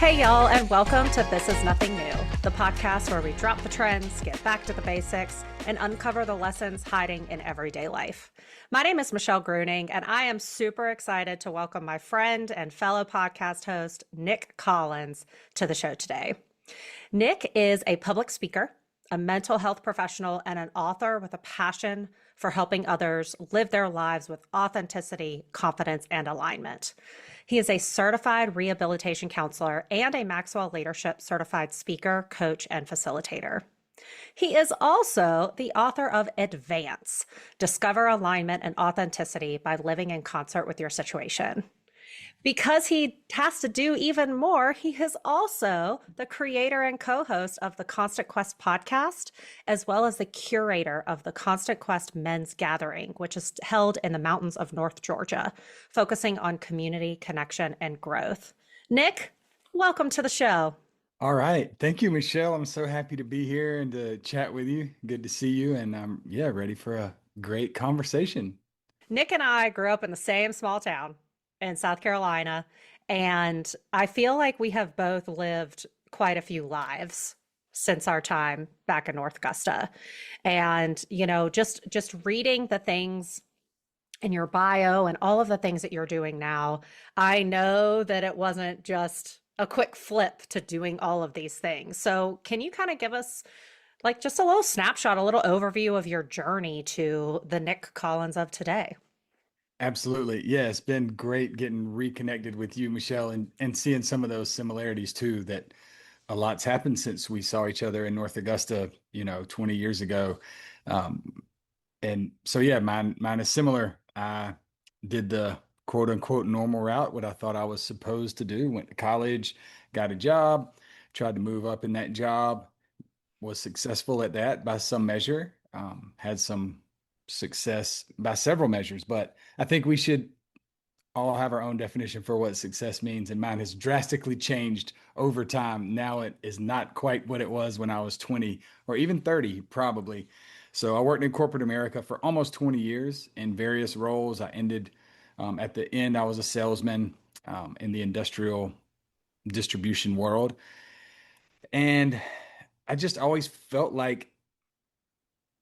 Hey, y'all, and welcome to This Is Nothing New, the podcast where we drop the trends, get back to the basics, and uncover the lessons hiding in everyday life. My name is Michelle Gruning, and I am super excited to welcome my friend and fellow podcast host, Nic Collins, to the show today. Nic is a public speaker, a mental health professional, and an author with a passion for helping others live their lives with authenticity, confidence, and alignment. He is a certified rehabilitation counselor and a Maxwell leadership certified speaker, coach, and facilitator. He is also the author of Advance, Discover Alignment and Authenticity by Living in Concert with Your Situation. Because he has to do even more, he is also the creator and co-host of the Constant Quest podcast, as well as the curator of the Constant Quest Men's Gathering, which is held in the mountains of North Georgia, focusing on community, connection, and growth. Nic, welcome to the show. All right. Thank you, Michelle. I'm so happy to be here and to chat with you. Good to see you. And I'm ready for a great conversation. Nic and I grew up in the same small town in South Carolina, and I feel like we have both lived quite a few lives since our time back in North Augusta. And, you know, just reading the things in your bio and all of the things that you're doing now, I know that it wasn't just a quick flip to doing all of these things. So can you kind of give us like just a little snapshot, a little overview of your journey to the Nic Collins of today? Absolutely. Yeah, it's been great getting reconnected with you, Michelle, and seeing some of those similarities too, that a lot's happened since we saw each other in North Augusta, 20 years ago. And so, yeah, mine is similar. I did the quote unquote normal route, what I thought I was supposed to do, went to college, got a job, tried to move up in that job, was successful at that by some measure, had some success by several measures, but I think we should all have our own definition for what success means. And mine has drastically changed over time. Now it is not quite what it was when I was 20 or even 30, probably. So I worked in corporate America for almost 20 years in various roles. I ended at the end, I was a salesman in the industrial distribution world. And I just always felt like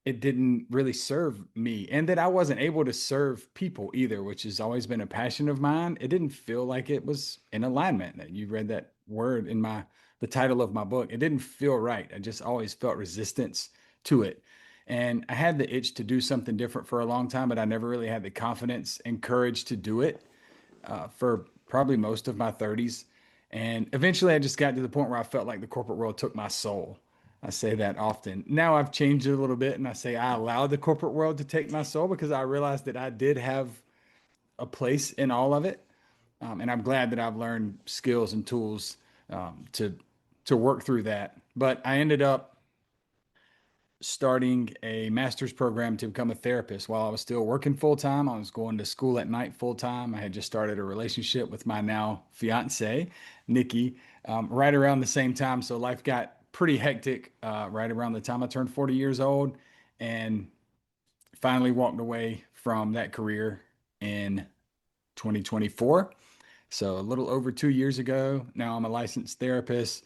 it didn't really serve me and that I wasn't able to serve people either, which has always been a passion of mine. It didn't feel like it was in alignment. You read that word in the title of my book. It didn't feel right. I just always felt resistance to it. And I had the itch to do something different for a long time, but I never really had the confidence and courage to do it for probably most of my 30s. And eventually I just got to the point where I felt like the corporate world took my soul. I say that often. Now I've changed it a little bit and I say I allowed the corporate world to take my soul because I realized that I did have a place in all of it. And I'm glad that I've learned skills and tools to work through that. But I ended up starting a master's program to become a therapist while I was still working full time. I was going to school at night full time. I had just started a relationship with my now fiance, Nikki, right around the same time. So life got pretty hectic right around the time I turned 40 years old and finally walked away from that career in 2024. So a little over 2 years ago. Now I'm a licensed therapist,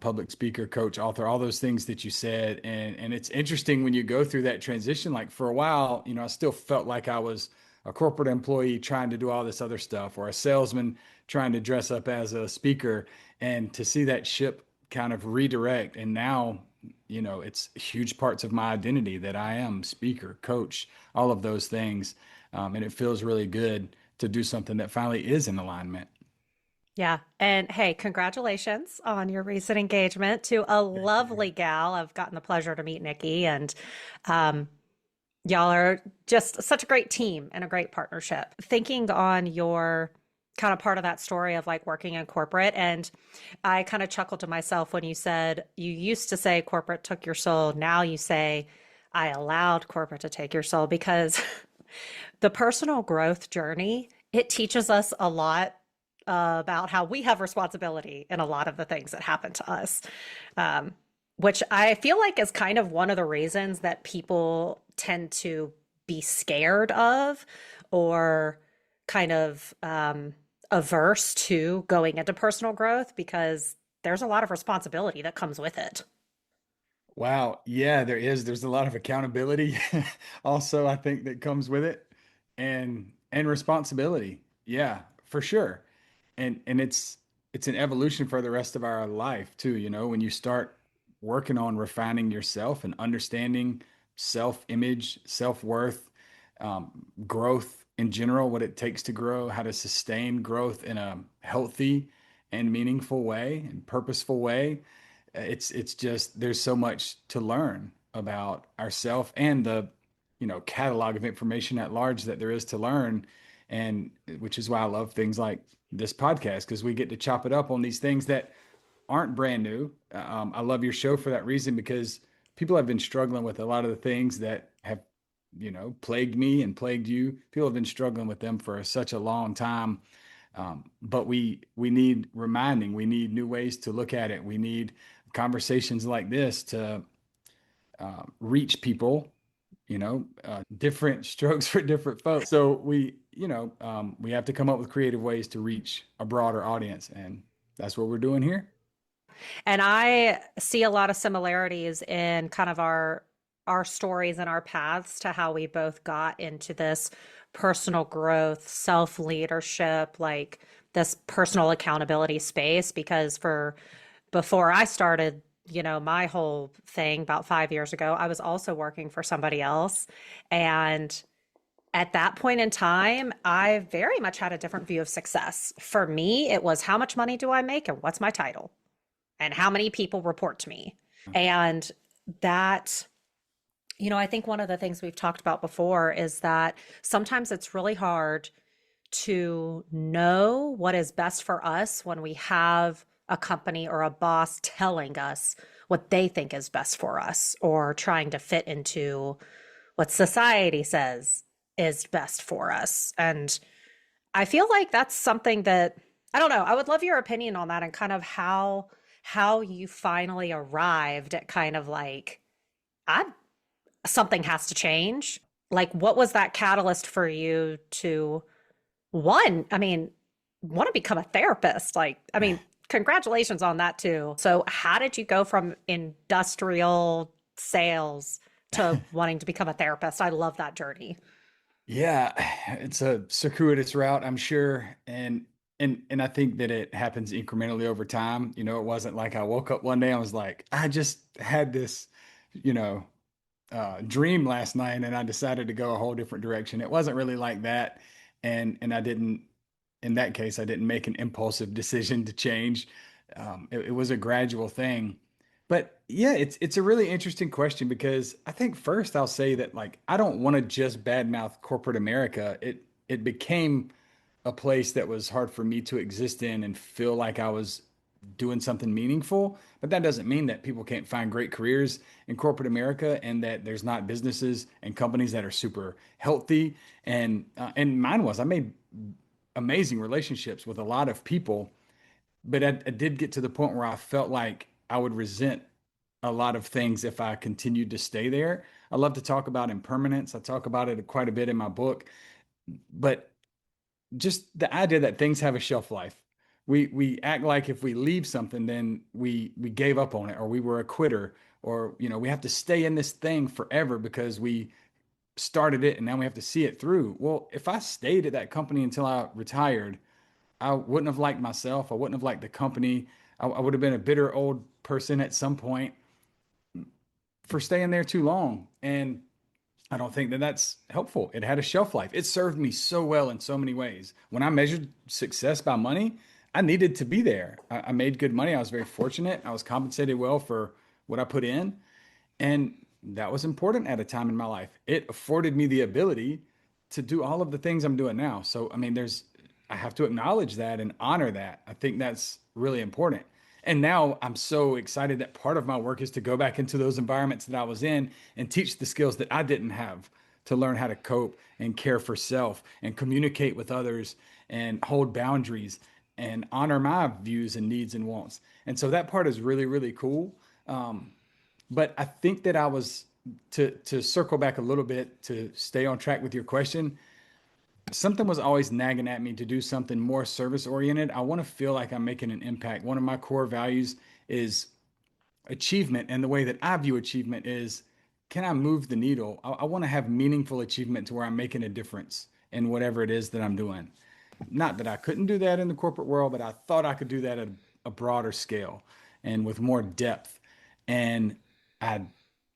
public speaker, coach, author, all those things that you said. And it's interesting when you go through that transition, like for a while, I still felt like I was a corporate employee trying to do all this other stuff or a salesman trying to dress up as a speaker. And to see that ship kind of redirect. And now, it's huge parts of my identity that I am speaker, coach, all of those things. And it feels really good to do something that finally is in alignment. Yeah. And hey, congratulations on your recent engagement to a Thank you. lovely gal. I've gotten the pleasure to meet Nikki, and um, y'all are just such a great team and a great partnership. Thinking on your kind of part of that story of like working in corporate, and I kind of chuckled to myself when you said you used to say corporate took your soul. Now you say I allowed corporate to take your soul because the personal growth journey, it teaches us a lot about how we have responsibility in a lot of the things that happen to us, um, which I feel like is kind of one of the reasons that people tend to be scared of or kind of averse to going into personal growth because there's a lot of responsibility that comes with it. Wow. Yeah, there is. There's a lot of accountability also, I think, that comes with it, and responsibility. Yeah, for sure. And it's an evolution for the rest of our life too, when you start working on refining yourself and understanding self-image, self-worth, growth in general, what it takes to grow, how to sustain growth in a healthy and meaningful way and purposeful way. It's just there's so much to learn about ourself and the catalog of information at large that there is to learn, and which is why I love things like this podcast, because we get to chop it up on these things that aren't brand new. I love your show for that reason, because people have been struggling with a lot of the things that have plagued me and plagued you. People have been struggling with them for such a long time. But we need reminding. We need new ways to look at it. We need conversations like this to reach people. Different strokes for different folks. So we have to come up with creative ways to reach a broader audience, and that's what we're doing here. And I see a lot of similarities in kind of our stories and our paths to how we both got into this personal growth, self-leadership, like this personal accountability space. Because for before I started, my whole thing about 5 years ago, I was also working for somebody else. And at that point in time, I very much had a different view of success. For me, it was how much money do I make and what's my title? And how many people report to me. And that, I think one of the things we've talked about before is that sometimes it's really hard to know what is best for us when we have a company or a boss telling us what they think is best for us, or trying to fit into what society says is best for us. And I feel like that's something that, I don't know, I would love your opinion on that, and kind of how you finally arrived at kind of like, I something has to change. Like, what was that catalyst for you to, one, I mean, want to become a therapist? Like, I mean, congratulations on that too. So how did you go from industrial sales to wanting to become a therapist? I love that journey. Yeah, it's a circuitous route, I'm sure, and I think that it happens incrementally over time. It wasn't like I woke up one day and was like, I just had this, you know, dream last night, and I decided to go a whole different direction. It wasn't really like that, and I didn't. In that case, I didn't make an impulsive decision to change. It was a gradual thing. But yeah, it's a really interesting question, because I think first I'll say that, like, I don't want to just badmouth corporate America. It became a place that was hard for me to exist in and feel like I was doing something meaningful. But that doesn't mean that people can't find great careers in corporate America, and that there's not businesses and companies that are super healthy. And mine was. I made amazing relationships with a lot of people, but I did get to the point where I felt like I would resent a lot of things if I continued to stay there. I love to talk about impermanence. I talk about it quite a bit in my book, but just the idea that things have a shelf life. We act like if we leave something, then we gave up on it, or we were a quitter, or we have to stay in this thing forever because we started it and now we have to see it through. Well, if I stayed at that company until I retired, I wouldn't have liked myself. I wouldn't have liked the company. I would have been a bitter old person at some point for staying there too long. And I don't think that that's helpful. It had a shelf life. It served me so well in so many ways. When I measured success by money, I needed to be there. I made good money. I was very fortunate. I was compensated well for what I put in. And that was important at a time in my life. It afforded me the ability to do all of the things I'm doing now. So, I mean, I have to acknowledge that and honor that. I think that's really important. And now I'm so excited that part of my work is to go back into those environments that I was in and teach the skills that I didn't have, to learn how to cope and care for self and communicate with others and hold boundaries and honor my views and needs and wants. And so that part is really, really cool. But I think that I was to circle back a little bit to stay on track with your question. something was always nagging at me to do something more service oriented. I want to feel like I'm making an impact. One of my core values is achievement. And the way that I view achievement is, can I move the needle? I want to have meaningful achievement to where I'm making a difference in whatever it is that I'm doing. Not that I couldn't do that in the corporate world, but I thought I could do that at a broader scale and with more depth. And I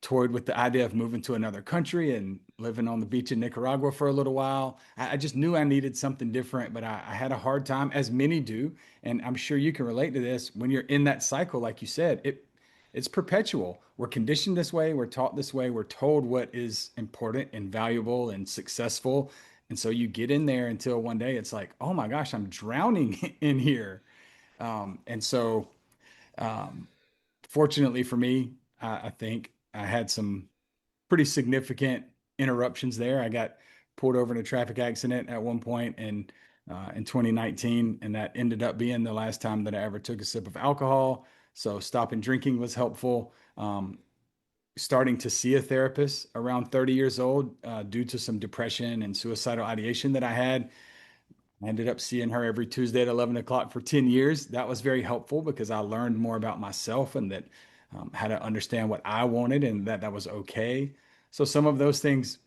toyed with the idea of moving to another country and living on the beach in Nicaragua for a little while. I just knew I needed something different, but I had a hard time, as many do. And I'm sure you can relate to this. When you're in that cycle, like you said, it's perpetual. We're conditioned this way, we're taught this way, we're told what is important and valuable and successful. And so you get in there until one day it's like, oh my gosh, I'm drowning in here. And so fortunately for me, I think I had some pretty significant interruptions there. I got pulled over in a traffic accident at one point and in 2019, and that ended up being the last time that I ever took a sip of alcohol. So stopping drinking was helpful. Starting to see a therapist around 30 years old due to some depression and suicidal ideation that I had. I ended up seeing her every Tuesday at 11 o'clock for 10 years. That was very helpful because I learned more about myself and that how to understand what I wanted and that that was okay. So some of those things,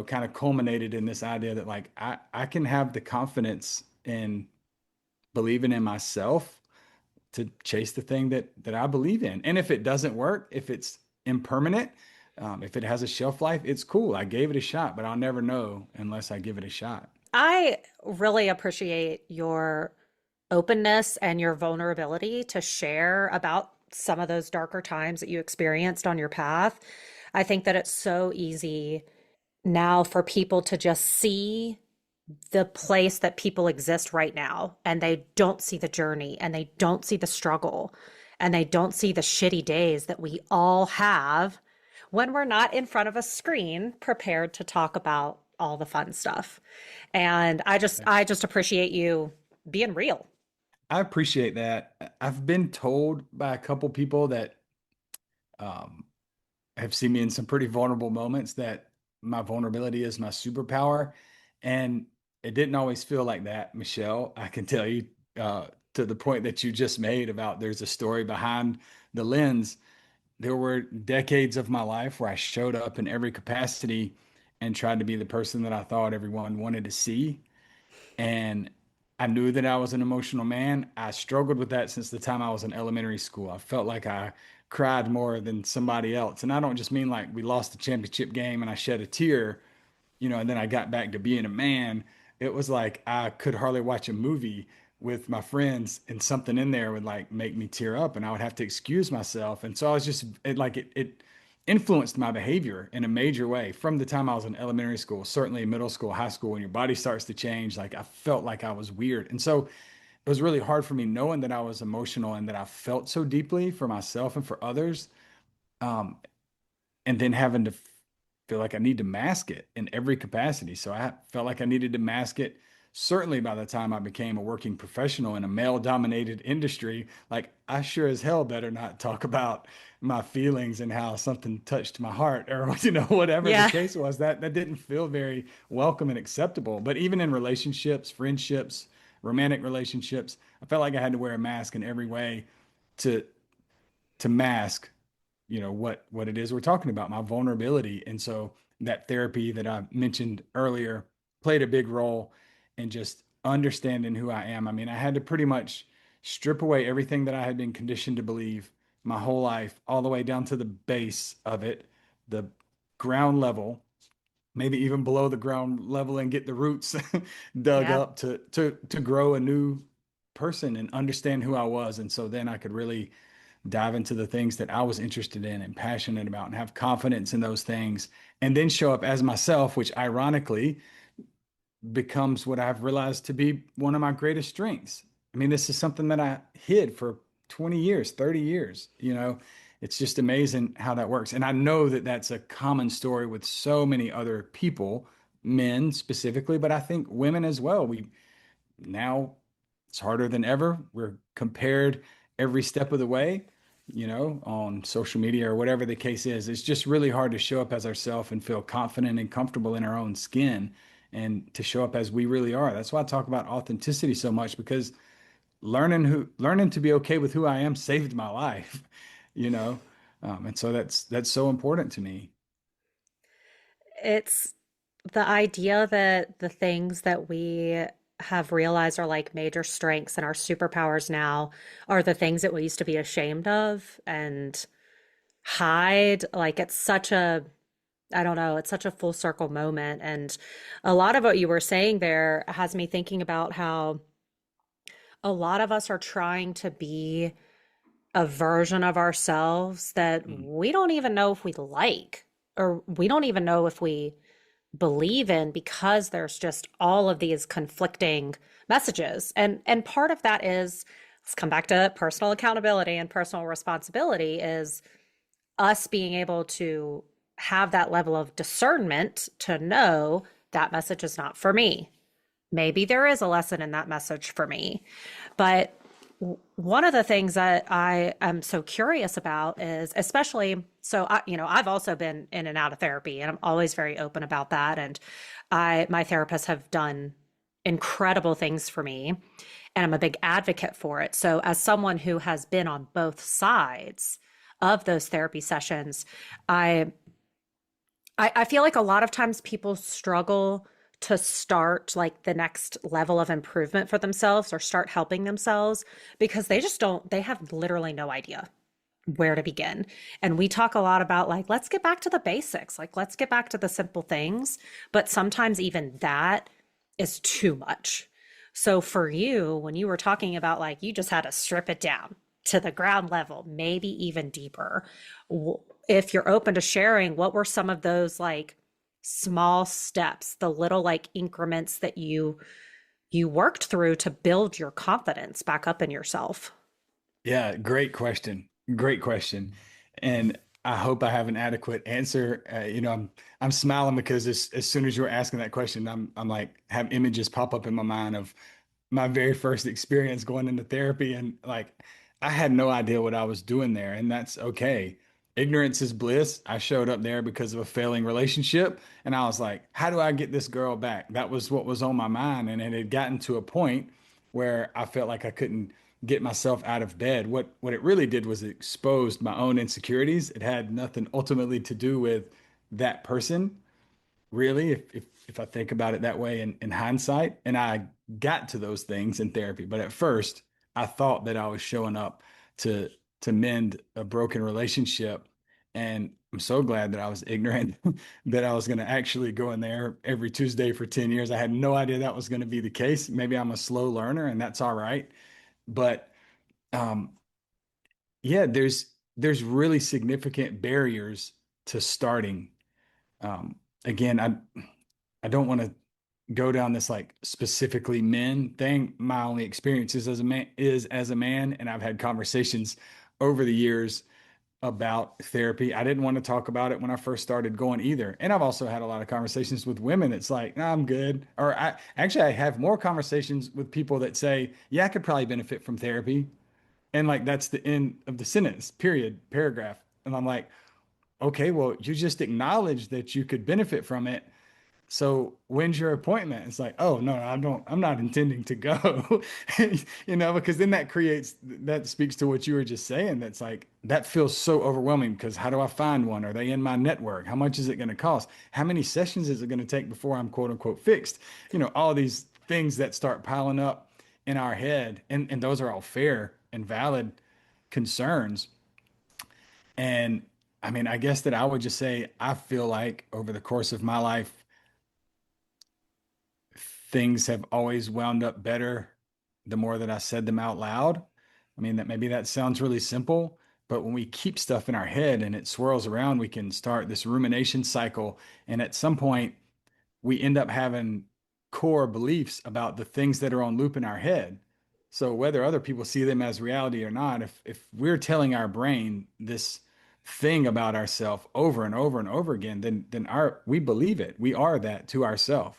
kind of culminated in this idea that like I can have the confidence in believing in myself to chase the thing that I believe in. And if it doesn't work, if it's impermanent, if it has a shelf life, it's cool. I gave it a shot, but I'll never know unless I give it a shot. I really appreciate your openness and your vulnerability to share about some of those darker times that you experienced on your path. I think that it's so easy now for people to just see the place that people exist right now, and they don't see the journey, and they don't see the struggle, and they don't see the shitty days that we all have when we're not in front of a screen prepared to talk about all the fun stuff. And I just appreciate you being real. I appreciate that. I've been told by a couple people that um, have seen me in some pretty vulnerable moments that my vulnerability is my superpower. And it didn't always feel like that, Michelle. I can tell you to the point that you just made about there's a story behind the lens. There were decades of my life where I showed up in every capacity and tried to be the person that I thought everyone wanted to see. And I knew that I was an emotional man. I struggled with that since the time I was in elementary school. I felt like I cried more than somebody else. And I don't just mean like we lost the championship game and I shed a tear, and then I got back to being a man. It was like I could hardly watch a movie with my friends and something in there would like make me tear up and I would have to excuse myself. And so I was just it influenced my behavior in a major way from the time I was in elementary school, certainly middle school, high school, when your body starts to change. Like I felt like I was weird. And so it was really hard for me knowing that I was emotional and that I felt so deeply for myself and for others. Um, and then having to feel like I need to mask it in every capacity. So I felt like I needed to mask it. Certainly by the time I became a working professional in a male dominated industry, like I sure as hell better not talk about my feelings and how something touched my heart or, whatever the Yeah. case was. That didn't feel very welcome and acceptable. But even in relationships, friendships, romantic relationships, I felt like I had to wear a mask in every way to mask what it is we're talking about, my vulnerability. And so that therapy that I mentioned earlier played a big role in just understanding who I am. I mean, I had to pretty much strip away everything that I had been conditioned to believe my whole life, all the way down to the base of it, the ground level, maybe even below the ground level, and get the roots dug Yeah. up to grow a new person and understand who I was. And so then I could really dive into the things that I was interested in and passionate about and have confidence in those things and then show up as myself, which ironically becomes what I've realized to be one of my greatest strengths. I mean, this is something that I hid for 20 years, 30 years, it's just amazing how that works. And I know that that's a common story with so many other people, men specifically, but I think women as well. We now it's harder than ever. We're compared every step of the way, on social media or whatever the case is. It's just really hard to show up as ourselves and feel confident and comfortable in our own skin. and to show up as we really are. That's why I talk about authenticity so much, because learning to be okay with who I am saved my life, you know? And so that's so important to me. It's the idea that the things that we have realized are like major strengths and our superpowers now are the things that we used to be ashamed of and hide. Like it's such a, I don't know, it's such a full circle moment. And a lot of what you were saying there has me thinking about how a lot of us are trying to be a version of ourselves that Mm. we don't even know if we like, or we don't even know if we believe in, because there's just all of these conflicting messages. And part of that is, let's come back to personal accountability and personal responsibility, is us being able to have that level of discernment to know that message is not for me. Maybe there is a lesson in that message for me. But one of the things that I am so curious about is, especially, so I've also been in and out of therapy, and I'm always very open about that. And my therapists have done incredible things for me, and I'm a big advocate for it. So, as someone who has been on both sides of those therapy sessions, I I feel like a lot of times people struggle to start like the next level of improvement for themselves or start helping themselves because they just don't, they have literally no idea where to begin. And we talk a lot about like, let's get back to the basics, like, let's get back to the simple things. But sometimes even that is too much. So for you, when you were talking about like, you just had to strip it down to the ground level, maybe even deeper. If you're open to sharing, what were some of those like small steps, the little like increments that you worked through to build your confidence back up in yourself? Yeah, great question. Great question. And I hope I have an adequate answer. I'm smiling because as soon as you were asking that question, I'm like have images pop up in my mind of my very first experience going into therapy, and like I had no idea what I was doing there, and that's okay. Ignorance is bliss. I showed up there because of a failing relationship, and I was like, how do I get this girl back? That was what was on my mind, and it had gotten to a point where I felt like I couldn't get myself out of bed. What it really did was it exposed my own insecurities. It had nothing ultimately to do with that person, really, if I think about it that way in hindsight. And I got to those things in therapy, but at first I thought that I was showing up to to mend a broken relationship. And I'm so glad that I was ignorant that I was going to actually go in there every Tuesday for 10 years. I had no idea that was going to be the case. Maybe I'm a slow learner, and that's all right. But um, yeah, there's really significant barriers to starting. Um, Again, I don't want to go down this like specifically men thing. My only experiences as a man, and I've had conversations over the years about therapy. I didn't want to talk about it when I first started going either. And I've also had a lot of conversations with women. It's like, "Nah, I'm good." Or I have more conversations with people that say, yeah, I could probably benefit from therapy. And like, that's the end of the sentence, period, paragraph. And I'm like, okay, well, you just acknowledged that you could benefit from it. So when's your appointment? It's like, oh no, I'm not intending to go. Because then that speaks to what you were just saying. That's like, that feels so overwhelming, because how do I find one? Are they in my network? How much is it going to cost? How many sessions is it going to take before I'm quote unquote fixed? All these things that start piling up in our head. And those are all fair and valid concerns. And I mean, I guess that I would just say, I feel like over the course of my life, things have always wound up better the more that I said them out loud. I mean, that sounds really simple, but when we keep stuff in our head and it swirls around, we can start this rumination cycle. And at some point, we end up having core beliefs about the things that are on loop in our head. So whether other people see them as reality or not, if we're telling our brain this thing about ourselves over and over and over again, then we believe it. We are that to ourselves.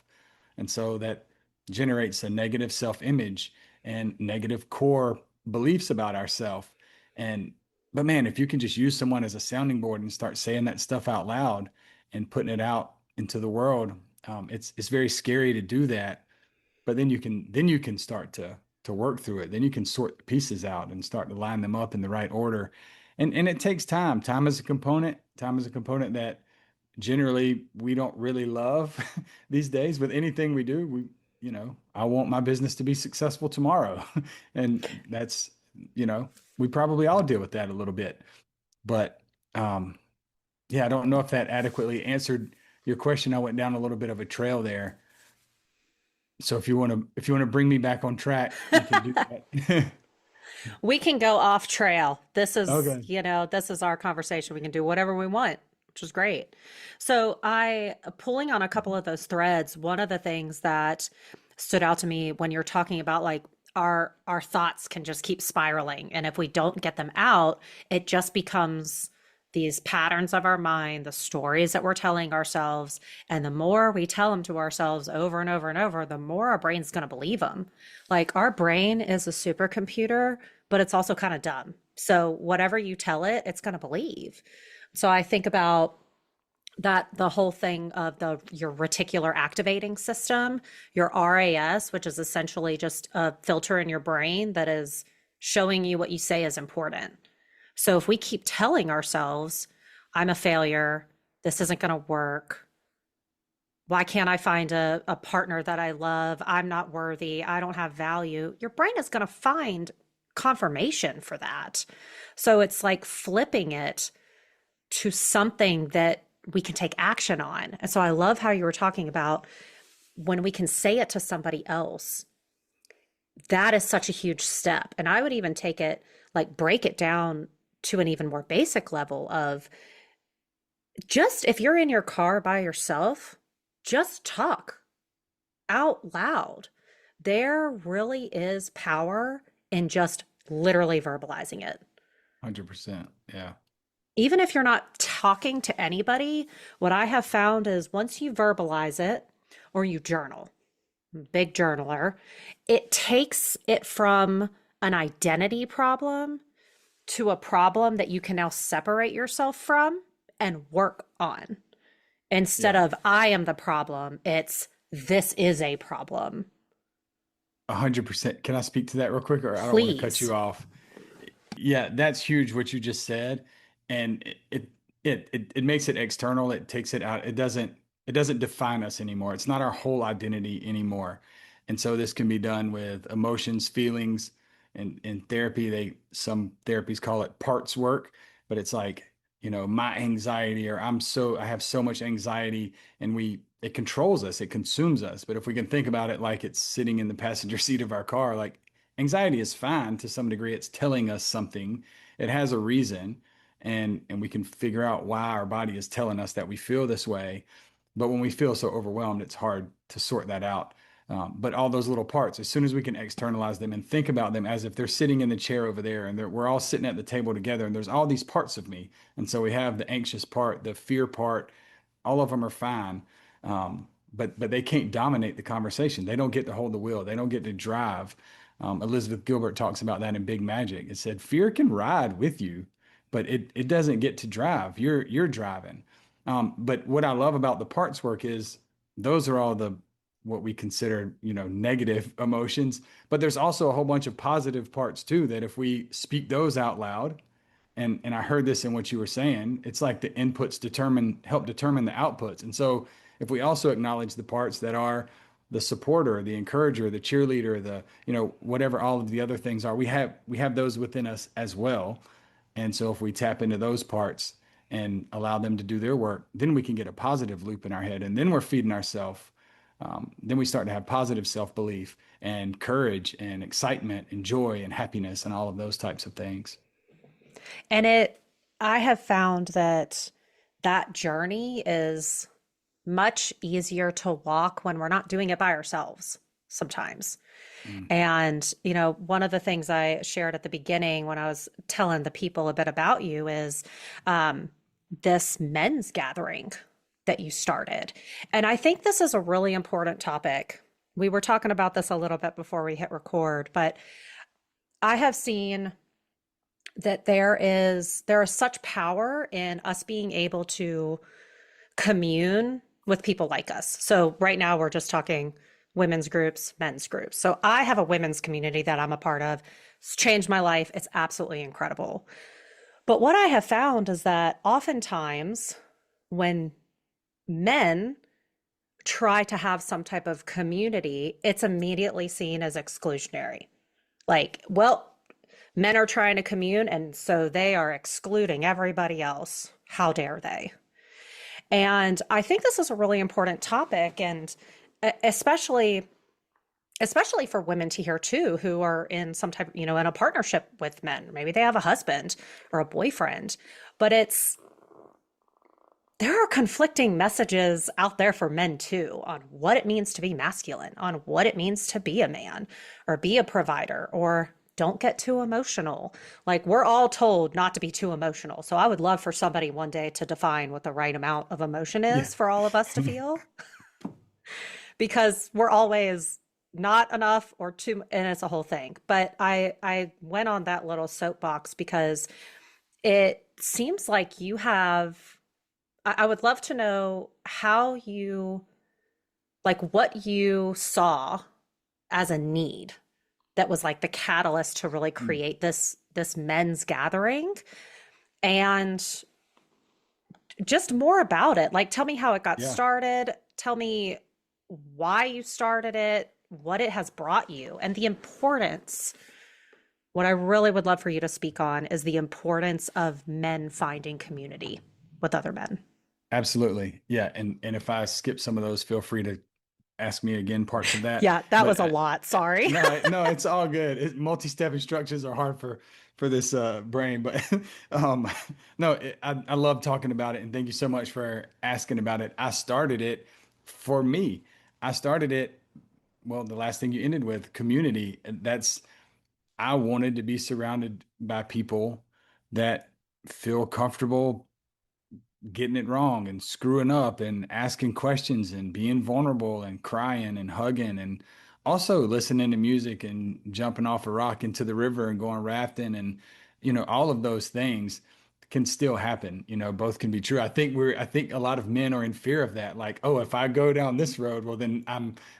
And so that generates a negative self-image and negative core beliefs about ourselves. And but man, if you can just use someone as a sounding board and start saying that stuff out loud and putting it out into the world, It's very scary to do that, but then you can start to work through it. Then you can sort the pieces out and start to line them up in the right order. And it takes time. Time is a component. Time is a component that generally we don't really love these days. With anything we do, I want my business to be successful tomorrow. And that's, we probably all deal with that a little bit. But um, yeah, I don't know if that adequately answered your question. I went down a little bit of a trail there. So if you want to bring me back on track, we can do that. We can go off trail. This is, Okay. this is our conversation. We can do whatever we want, which is great. So I pulling on a couple of those threads, one of the things that stood out to me when you're talking about like our thoughts can just keep spiraling. And if we don't get them out, it just becomes these patterns of our mind, the stories that we're telling ourselves. And the more we tell them to ourselves over and over and over, the more our brain's going to believe them. Like our brain is a supercomputer, but it's also kind of dumb. So whatever you tell it, it's going to believe. So I think about that the whole thing of your reticular activating system, your RAS, which is essentially just a filter in your brain that is showing you what you say is important. So if we keep telling ourselves, I'm a failure, this isn't going to work, why can't I find a partner that I love, I'm not worthy, I don't have value, your brain is going to find confirmation for that. So it's like flipping it to something that we can take action on. And so I love how you were talking about when we can say it to somebody else, that is such a huge step. And I would even take it, like break it down to an even more basic level of just if you're in your car by yourself, just talk out loud. There really is power in just literally verbalizing it. 100%. Yeah. Even if you're not talking to anybody, what I have found is once you verbalize it or you journal, big journaler, it takes it from an identity problem to a problem that you can now separate yourself from and work on. Instead Yeah. of I am the problem, it's this is a problem. 100%. Can I speak to that real quick, or I don't want to cut Please. you off? Yeah, that's huge what you just said, and it makes it external. It takes it out. It doesn't define us anymore. It's not our whole identity anymore. And so this can be done with emotions, feelings, and in therapy, some therapies call it parts work, but it's like, my anxiety, or I have so much anxiety, and it controls us, it consumes us. But if we can think about it like it's sitting in the passenger seat of our car, like anxiety is fine to some degree. It's telling us something. It has a reason, and we can figure out why our body is telling us that we feel this way. But when we feel so overwhelmed, it's hard to sort that out. But all those little parts, as soon as we can externalize them and think about them as if they're sitting in the chair over there, and we're all sitting at the table together, and there's all these parts of me. And so we have the anxious part, the fear part, all of them are fine. But they can't dominate the conversation. They don't get to hold the wheel. They don't get to drive. Elizabeth Gilbert talks about that in Big Magic. It said fear can ride with you, but it doesn't get to drive. You're driving. But what I love about the parts work is those are all the what we consider, negative emotions. But there's also a whole bunch of positive parts too, that if we speak those out loud, and I heard this in what you were saying, it's like the inputs help determine the outputs. And so if we also acknowledge the parts that are the supporter, the encourager, the cheerleader, the, whatever all of the other things are, we have those within us as well. And so if we tap into those parts and allow them to do their work, then we can get a positive loop in our head, and then we're feeding ourselves. Then we start to have positive self-belief and courage and excitement and joy and happiness and all of those types of things. And I have found that that journey is much easier to walk when we're not doing it by ourselves sometimes. Mm. And, one of the things I shared at the beginning when I was telling the people a bit about you is this men's gathering that you started. And I think this is a really important topic. We were talking about this a little bit before we hit record, but I have seen that there is such power in us being able to commune with people like us. So right now we're just talking women's groups, men's groups. So I have a women's community that I'm a part of. It's changed my life. It's absolutely incredible. But what I have found is that oftentimes when men try to have some type of community, it's immediately seen as exclusionary. Like, well, men are trying to commune, and so they are excluding everybody else. How dare they? And I think this is a really important topic, and especially especially for women to hear too, who are in some type, in a partnership with men. Maybe they have a husband or a boyfriend, but there are conflicting messages out there for men too on what it means to be masculine, on what it means to be a man or be a provider, or don't get too emotional. Like we're all told not to be too emotional. So I would love for somebody one day to define what the right amount of emotion Yeah. is for all of us to feel, because we're always not enough or too, and it's a whole thing. But I went on that little soapbox because it seems like you have, I would love to know how you, like what you saw as a need that was like the catalyst to really Mm. create this men's gathering, and just more about it. Like tell me how it got Yeah. started. Tell me why you started it, what it has brought you, and the importance. What I really would love for you to speak on is the importance of men finding community with other men. Absolutely. Yeah. And if I skip some of those, feel free to ask me again parts of that. Yeah, that was But a lot. Sorry. no, it's all good. Multi-step instructions are hard for this brain, but um, no, I love talking about it, and thank you so much for asking about it. I started it for me. I started it. Well, the last thing you ended with, community. And that's I wanted to be surrounded by people that feel comfortable getting it wrong and screwing up and asking questions and being vulnerable and crying and hugging and also listening to music and jumping off a rock into the river and going rafting and all of those things can still happen. Both can be true. I think a lot of men are in fear of that, like, oh, if I go down this road, well then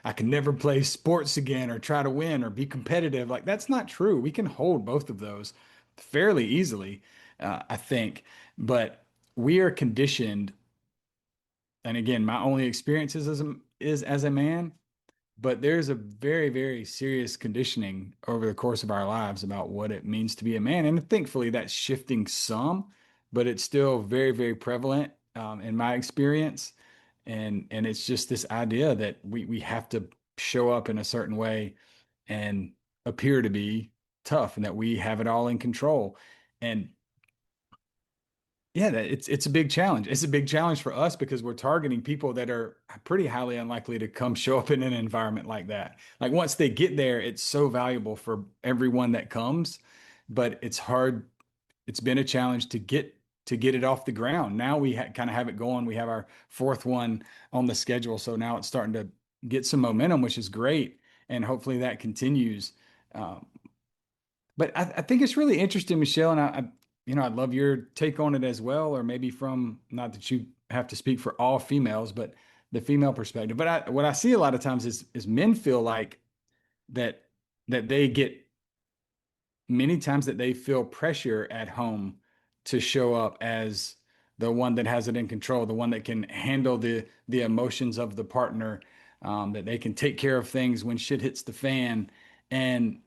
I can never play sports again or try to win or be competitive. Like that's not true. We can hold both of those fairly easily, I think. But we are conditioned, and again, my only experiences is as a man, but there's a very, very serious conditioning over the course of our lives about what it means to be a man. And thankfully, that's shifting some, but it's still very, very prevalent in my experience. And it's just this idea that we have to show up in a certain way and appear to be tough and that we have it all in control. And yeah, it's a big challenge. It's a big challenge for us because we're targeting people that are pretty highly unlikely to come show up in an environment like that. Like once they get there, it's so valuable for everyone that comes, but it's hard. It's been a challenge to get it off the ground. Now we kind of have it going. We have our fourth one on the schedule, so now it's starting to get some momentum, which is great, and hopefully that continues. Um, but I think it's really interesting, Michelle, and I'd love your take on it as well, or maybe from not that you have to speak for all females, but the female perspective. But what I see a lot of times is men feel like that they get many times that they feel pressure at home to show up as the one that has it in control, the one that can handle the emotions of the partner, that they can take care of things when shit hits the fan, and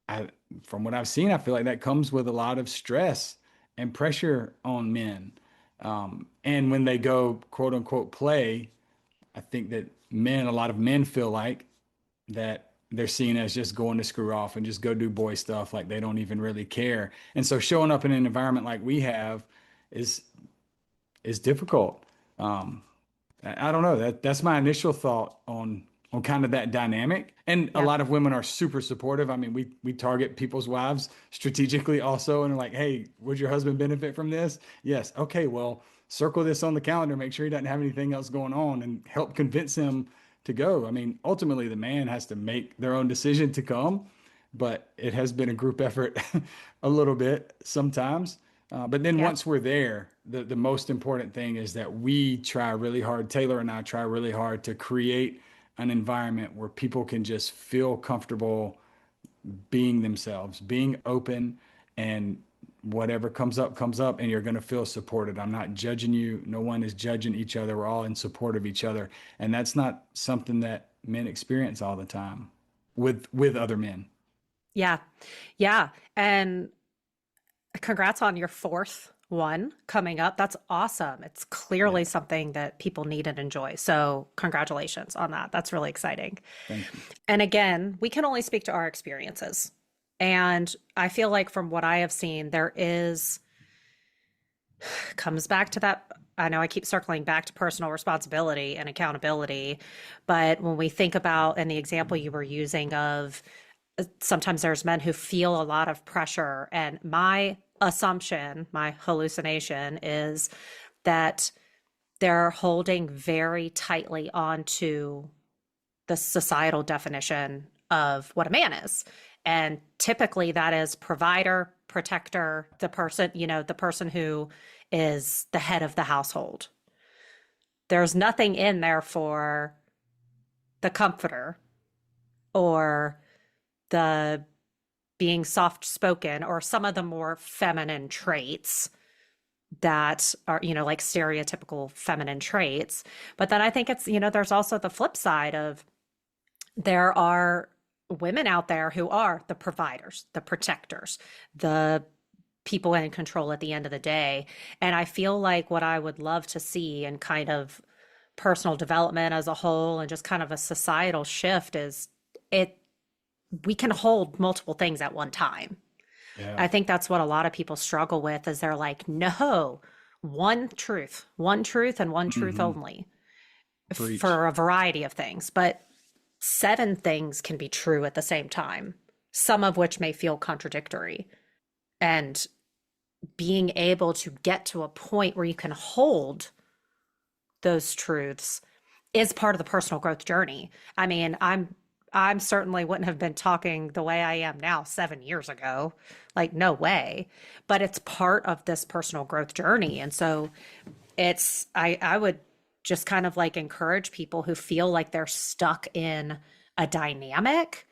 I, from what I've seen, I feel like that comes with a lot of stress and pressure on men. And when they go quote unquote play, I think that a lot of men feel like that they're seen as just going to screw off and just go do boy stuff, like they don't even really care. And so showing up in an environment like we have is is difficult. Um, I don't know. That's my initial thought on kind of that dynamic. And a Yeah. lot of women are super supportive. I mean, we target people's wives strategically also, and are like, hey, would your husband benefit from this? Yes. Okay, well, circle this on the calendar, make sure he doesn't have anything else going on, and help convince him to go. I mean, ultimately the man has to make their own decision to come, but it has been a group effort a little bit sometimes. But then Yeah. once we're there, the most important thing is that we try really hard, Taylor and I try really hard to create an environment where people can just feel comfortable being themselves, being open, and whatever comes up, and you're going to feel supported. I'm not judging you. No one is judging each other. We're all in support of each other. And that's not something that men experience all the time with other men. Yeah. Yeah. And congrats on your fourth one coming up. That's awesome. It's Yeah. clearly something that people need and enjoy. So, congratulations on that. That's really exciting. Thank you. And again, we can only speak to our experiences. And I feel like from what I have seen, there is, comes back to that. I know I keep circling back to personal responsibility and accountability, but when we think about, and the example you were using of sometimes there's men who feel a lot of pressure. And my assumption, my hallucination is that they're holding very tightly onto the societal definition of what a man is. And typically that is provider, protector, the person, the person who is the head of the household. There's nothing in there for the comforter or the being soft spoken or some of the more feminine traits that are, like stereotypical feminine traits. But then I think it's, there's also the flip side of there are women out there who are the providers, the protectors, the people in control at the end of the day. And I feel like what I would love to see in kind of personal development as a whole and just kind of a societal shift is it we can hold multiple things at one time. Yeah. I think that's what a lot of people struggle with is they're like, no, one truth and one truth Hmm. only Preach. for a variety of things. But seven things can be true at the same time, some of which may feel contradictory. And being able to get to a point where you can hold those truths is part of the personal growth journey. I mean, I'm certainly wouldn't have been talking the way I am now 7 years ago. Like, no way. But it's part of this personal growth journey. And so I would just kind of like encourage people who feel like they're stuck in a dynamic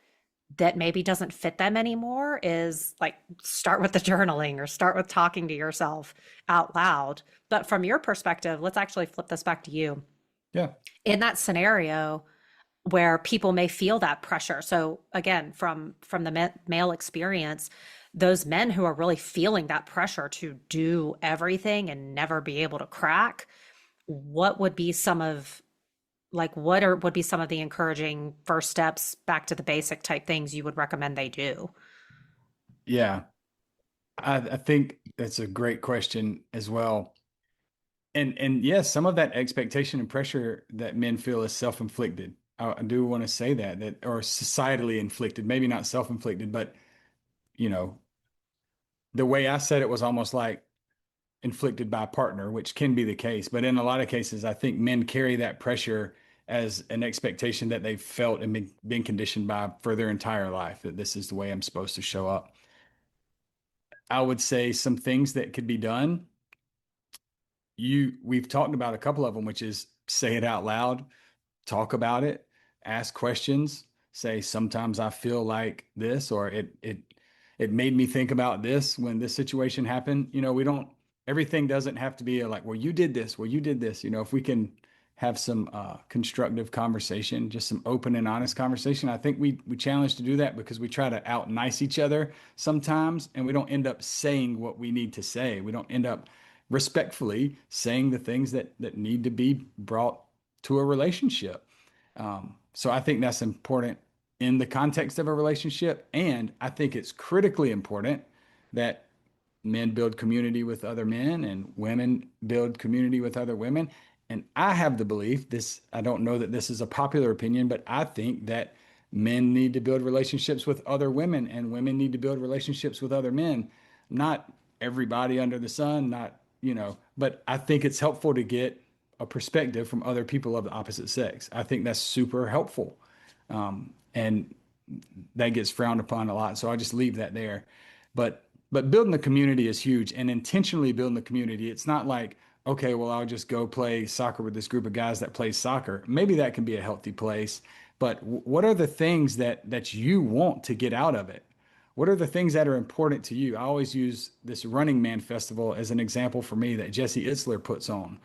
that maybe doesn't fit them anymore is like start with the journaling or start with talking to yourself out loud. But from your perspective, let's actually flip this back to you. Yeah. In that scenario, where people may feel that pressure. So again, from the male experience, those men who are really feeling that pressure to do everything and never be able to crack, what would be some of would be some of the encouraging first steps back to the basic type things you would recommend they do? Yeah. I think that's a great question as well. And yes, some of that expectation and pressure that men feel is self-inflicted. I do want to say that or societally inflicted, maybe not self-inflicted, but you know, the way I said it was almost like inflicted by a partner, which can be the case. But in a lot of cases, I think men carry that pressure as an expectation that they've felt and been conditioned by for their entire life, that this is the way I'm supposed to show up. I would say some things that could be done. We've talked about a couple of them, which is say it out loud, talk about it, ask questions, say sometimes I feel like this, or it made me think about this when this situation happened. We don't everything doesn't have to be like, well, you did this, well, you did this. If we can have some constructive conversation, just some open and honest conversation. I think we challenge to do that because we try to out nice each other sometimes, and we don't end up saying what we need to say. We don't end up respectfully saying the things that need to be brought to a relationship. So I think that's important in the context of a relationship. And I think it's critically important that men build community with other men and women build community with other women. And I have the belief I don't know that this is a popular opinion, but I think that men need to build relationships with other women and women need to build relationships with other men. Not everybody under the sun, but I think it's helpful to get a perspective from other people of the opposite sex. I think that's super helpful. And that gets frowned upon a lot. So I just leave that there. But But building the community is huge, and intentionally building the community. It's not like, okay, well, I'll just go play soccer with this group of guys that play soccer. Maybe that can be a healthy place, but what are the things that you want to get out of it? What are the things that are important to you? I always use this Running Man Festival as an example for me that Jesse Itzler puts on.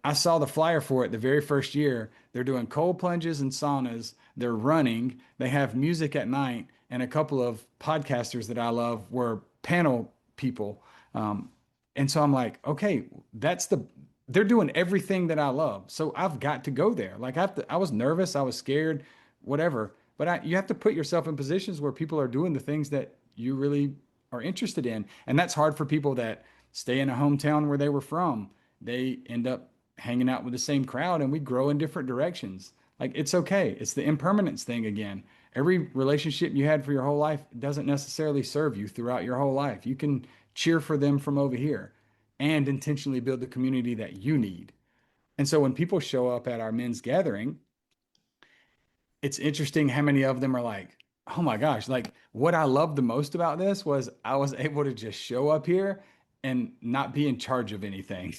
I saw the flyer for it the very first year. They're doing cold plunges and saunas. They're running. They have music at night, and a couple of podcasters that I love were panel people. Um, and so I'm like, okay, they're doing everything that I love. So I've got to go there. Like I was nervous, I was scared, whatever. But you have to put yourself in positions where people are doing the things that you really are interested in. And that's hard for people that stay in a hometown where they were from. They end up hanging out with the same crowd and we grow in different directions. Like it's okay. It's the impermanence thing again. Every relationship you had for your whole life doesn't necessarily serve you throughout your whole life. You can cheer for them from over here and intentionally build the community that you need. And so when people show up at our men's gathering, it's interesting how many of them are like, oh my gosh, like what I loved the most about this was I was able to just show up here and not be in charge of anything.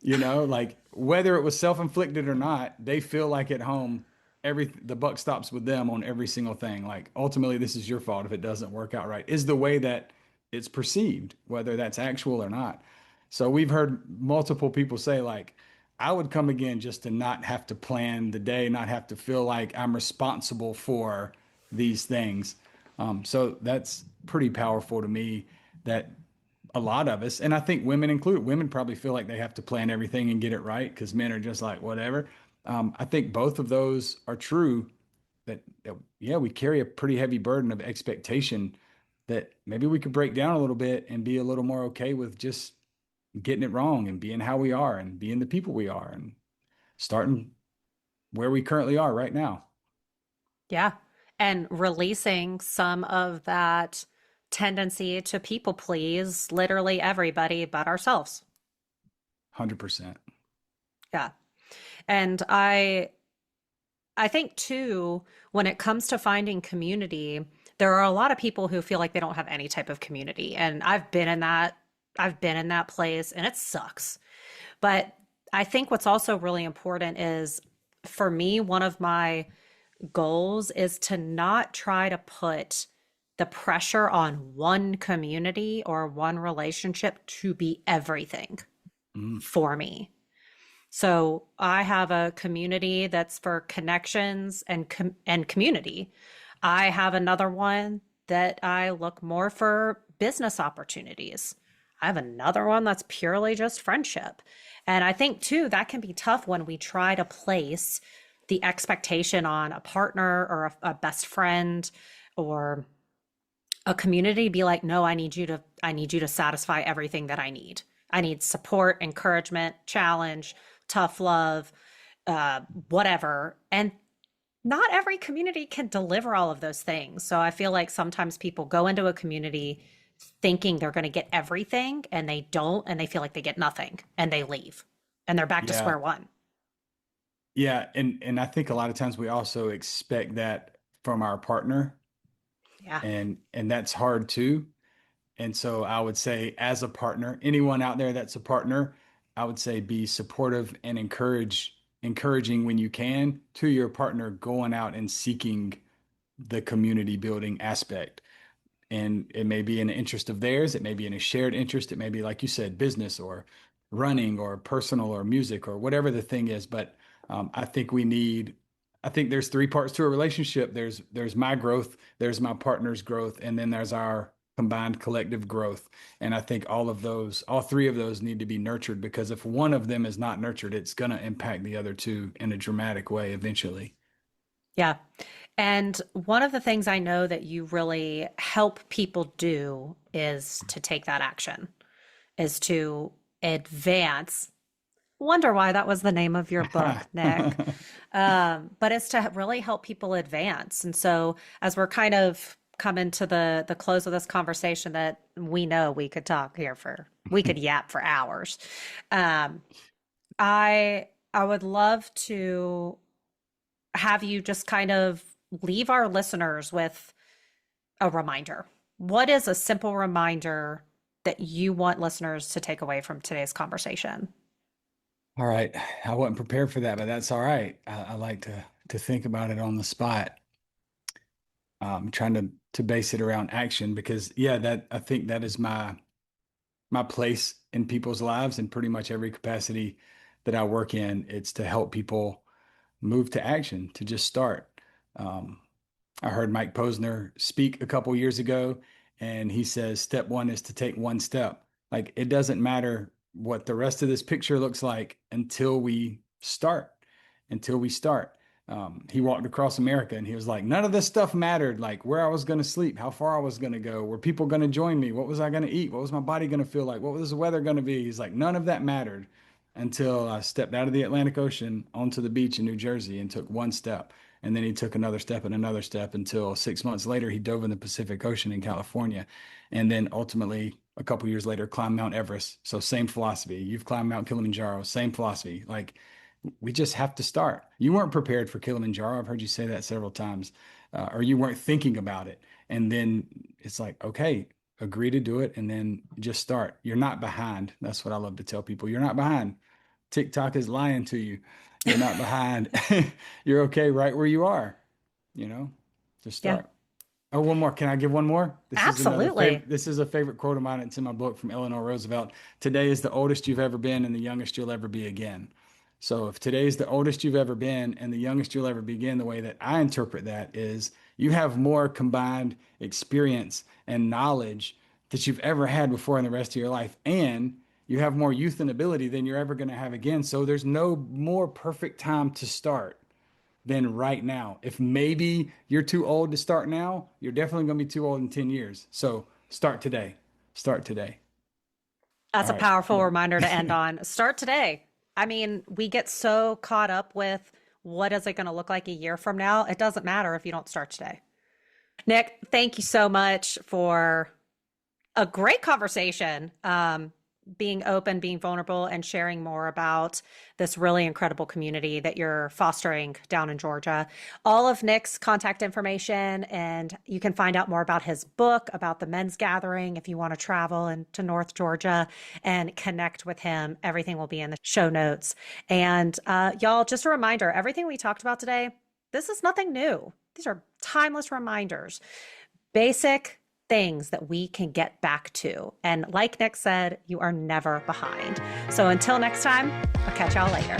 Like whether it was self-inflicted or not, they feel like at home, the buck stops with them on every single thing. Like ultimately, this is your fault if it doesn't work out right, is the way that it's perceived, whether that's actual or not. So we've heard multiple people say, like, I would come again just to not have to plan the day, not have to feel like I'm responsible for these things. So that's pretty powerful to me that a lot of us, and I think women included, women probably feel like they have to plan everything and get it right because men are just like, whatever. I think both of those are true that, yeah, we carry a pretty heavy burden of expectation that maybe we could break down a little bit and be a little more okay with just getting it wrong and being how we are and being the people we are and starting where we currently are right now. Yeah. And releasing some of that tendency to people please literally everybody but ourselves. 100%. Yeah. And I think too, when it comes to finding community, there are a lot of people who feel like they don't have any type of community. And I've been in that place and it sucks. But I think what's also really important is for me, one of my goals is to not try to put the pressure on one community or one relationship to be everything Mm, for me. So I have a community that's for connections and community. I have another one that I look more for business opportunities. I have another one that's purely just friendship. And I think too that can be tough when we try to place the expectation on a partner or a best friend or a community be like, no, I need you to satisfy everything that I need. I need support, encouragement, challenge, tough love, whatever. And not every community can deliver all of those things. So I feel like sometimes people go into a community thinking they're going to get everything and they don't, and they feel like they get nothing and they leave and they're back to yeah. square one. Yeah. And I think a lot of times we also expect that from our partner Yeah. and that's hard too. And so I would say, as a partner, anyone out there that's a partner, I would say be supportive and encouraging when you can to your partner going out and seeking the community building aspect. And it may be an interest of theirs, it may be in a shared interest, it may be, like you said, business or running or personal or music or whatever the thing is. But I think I think there's three parts to a relationship. There's my growth, there's my partner's growth, and then there's our combined collective growth. And I think all three of those need to be nurtured because if one of them is not nurtured, it's going to impact the other two in a dramatic way eventually. Yeah. And one of the things I know that you really help people do is to take that action, is to advance. Wonder why that was the name of your book, Nick. But it's to really help people advance. And so as we're kind of coming to the close of this conversation that we know we could talk here we could yap for hours. Um, I would love to have you just kind of leave our listeners with a reminder. what is a simple reminder that you want listeners to take away from today's conversation? All right. I wasn't prepared for that, but that's all right. I like to think about it on the spot. Trying to base it around action because yeah, that I think that is my place in people's lives in pretty much every capacity that I work in. It's to help people move to action, to just start. Um, I heard Mike Posner speak a couple years ago, and he says step one is to take one step. Like it doesn't matter what the rest of this picture looks like until we start. Until we start. He walked across America and he was like, none of this stuff mattered. Like where I was going to sleep, how far I was going to go, were people going to join me? What was I going to eat? What was my body going to feel like? What was the weather going to be? He's like, none of that mattered until I stepped out of the Atlantic Ocean onto the beach in New Jersey and took one step. And then he took another step and another step until 6 months later, he dove in the Pacific Ocean in California. And then ultimately, a couple years later, climbed Mount Everest. So, same philosophy. You've climbed Mount Kilimanjaro, same philosophy. Like, we just have to start. You weren't prepared for Kilimanjaro. I've heard you say that several times, or you weren't thinking about it. And then it's like, okay, agree to do it and then just start. You're not behind. That's what I love to tell people. You're not behind. TikTok is lying to you. You're not behind. You're okay right where you are, you know, just Yeah, start. Oh, one more. Can I give one more? This is another absolutely. favorite. This is a favorite quote of mine. It's in my book from Eleanor Roosevelt. Today is the oldest you've ever been and the youngest you'll ever be again. So if today is the oldest you've ever been and the youngest you'll ever be again, the way that I interpret that is you have more combined experience and knowledge that you've ever had before in the rest of your life. And you have more youth and ability than you're ever going to have again. So there's no more perfect time to start than right now. If maybe you're too old to start now, you're definitely going to be too old in 10 years. So start today. Start today. That's All a right. powerful reminder to end on. Start today. I mean, we get so caught up with what is it going to look like a year from now? It doesn't matter if you don't start today. Nic, thank you so much for a great conversation. Being open, being vulnerable, and sharing more about this really incredible community that you're fostering down in Georgia. All of Nic's contact information, and you can find out more about his book, about the men's gathering if you want to travel into North Georgia and connect with him. Everything will be in the show notes. And y'all, just a reminder, everything we talked about today, this is nothing new. These are timeless reminders, basic things that we can get back to. And like Nic said, you are never behind. So until next time, I'll catch y'all later.